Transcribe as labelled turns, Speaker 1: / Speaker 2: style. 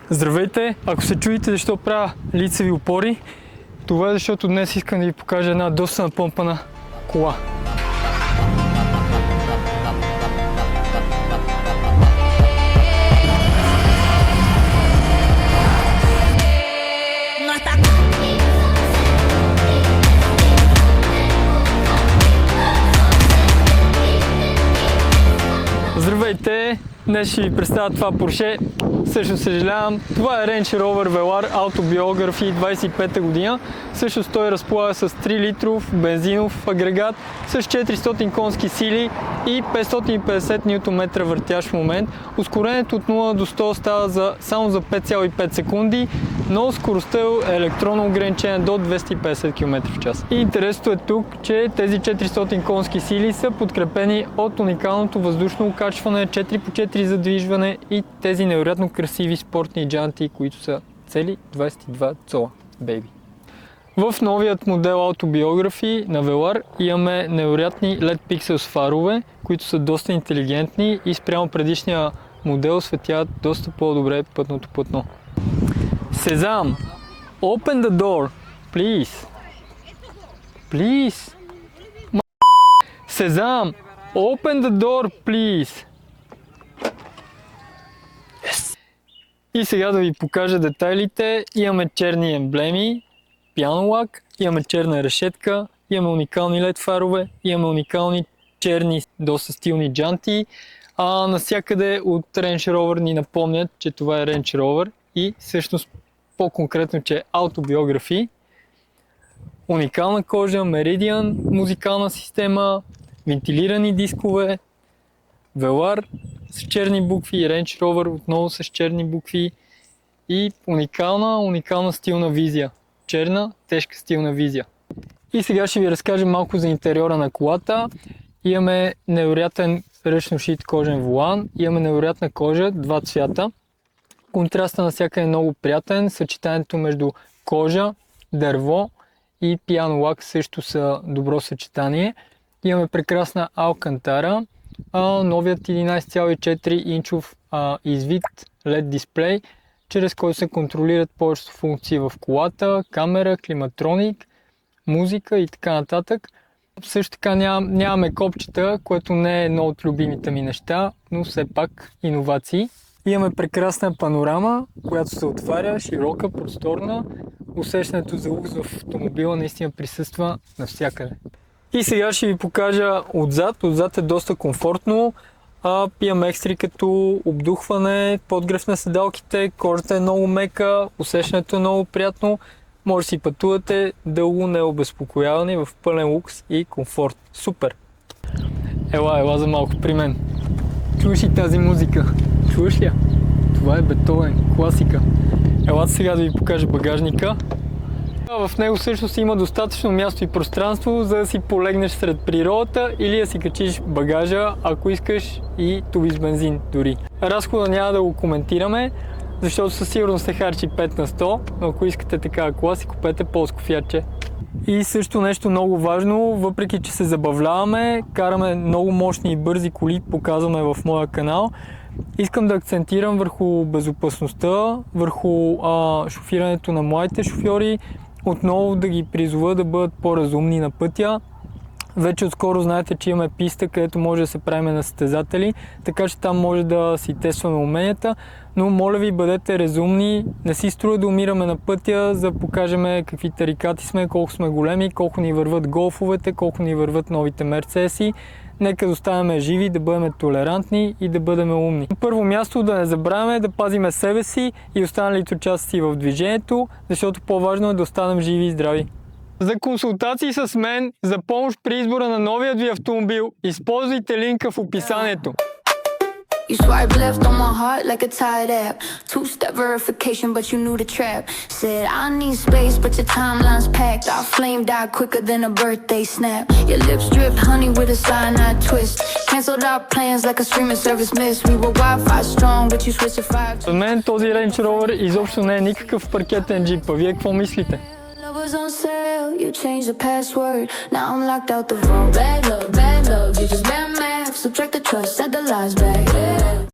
Speaker 1: Здравейте! Ако се чудите защо правя лицеви опори, това е защото днес искам да ви покажа една доста напомпана кола. Здравейте! Днес ще ви представя това Porsche. Също съжалявам. Това е Range Rover Velar Autobiography 25-та година. Също той разполага с 3 литров бензинов агрегат с 400 конски сили и 550 Нм въртящ момент. Ускорението от 0 до 100 става само за 5,5 секунди, но скоростта е електронно ограничена до 250 км в час. И интересното е тук, че тези 400 конски сили са подкрепени от уникалното въздушно окачване, 4x4 задвижване и тези невероятно красиви спортни джанти, които са цели 22 цола, бейби. В новият модел Autobiography на Velar имаме невероятни LED Pixels фарове, които са доста интелигентни и спрямо предишния модел светят доста по-добре пътното платно. Сезам! Open the door! Please! Please! Сезам! Open the door, please! Yes. И сега да ви покажа детайлите. Имаме черни емблеми, пианолак, имаме черна решетка, имаме уникални LED фарове, имаме уникални черни, доста стилни джанти. Насякъде от Range Rover ни напомнят, че това е Range Rover и всъщност по-конкретно, че е Autobiography. Уникална кожа, Meridian, музикална система, вентилирани дискове, Velar с черни букви, Range Rover отново с черни букви и уникална стилна визия. Черна, тежка стилна визия. И сега ще ви разкажа малко за интериора на колата. Имаме невероятен ръчно шит кожен волан, имаме невероятна кожа, два цвята. Контраста навсякъде е много приятен, съчетанието между кожа, дърво и пианолак също са добро съчетание. Имаме прекрасна алкантара, новият 11,4 инчов извит LED дисплей, чрез който се контролират повечето функции в колата, камера, климатроник, музика и така нататък. Също така нямаме копчета, което не е едно от любимите ми неща, но все пак иновации. Имаме прекрасна панорама, която се отваря, широка, просторна. Усещането за лукс в автомобила наистина присъства навсякъде. И сега ще ви покажа отзад. Отзад е доста комфортно. Имаме екстри като обдухване, подгрев на седалките, кожата е много мека, усещането е много приятно. Може да си пътувате дълго необезпокояване в пълен лукс и комфорт. Супер! Ела за малко при мен. Чуваш ли тази музика? Чуваш ли я? Това е Бетовен, класика. Елата сега да ви покажа багажника. В него всъщност има достатъчно място и пространство, за да си полегнеш сред природата или да си качиш багажа, ако искаш, и туби с бензин дори. Разхода няма да го коментираме, защото със сигурност се харчи 5 на 100, но ако искате такава кола, си купете полско фиатче. И също нещо много важно, въпреки че се забавляваме, караме много мощни и бързи коли, показваме в моя канал, искам да акцентирам върху безопасността, върху шофирането на младите шофьори, отново да ги призова да бъдат по-разумни на пътя. Вече отскоро знаете, че имаме писта, където може да се правим на състезатели, така че там може да си тестваме уменията, но моля ви, бъдете разумни, не си струва да умираме на пътя, за да покажем какви тарикати сме, колко сме големи, колко ни върват голфовете, колко ни върват новите мерцеси. Нека да оставаме живи, да бъдем толерантни и да бъдем умни. На първо място да не забравяме да пазиме себе си и останалите участници в движението, защото по-важно е да останем живи и здрави. За консултации с мен, за помощ при избора на новият ви автомобил, използвайте линка в описанието.
Speaker 2: You swipe left on my heart like a tired app. Two-step verification, but you knew the trap. Said I need space, but your timeline's packed. Our flame died quicker than a birthday snap. Your lips dripped honey with a cyanide twist. Canceled our plans like a streaming service miss. We were Wi-Fi strong, but you switched to 5G.
Speaker 1: За мен този Range Rover изобщо не е никакъв паркетен джип, а вие какво мислите?
Speaker 2: Was on sale, you changed the password. Now I'm locked out the vault. Bad love, you just bad math. Subtract the trust, add the lies back.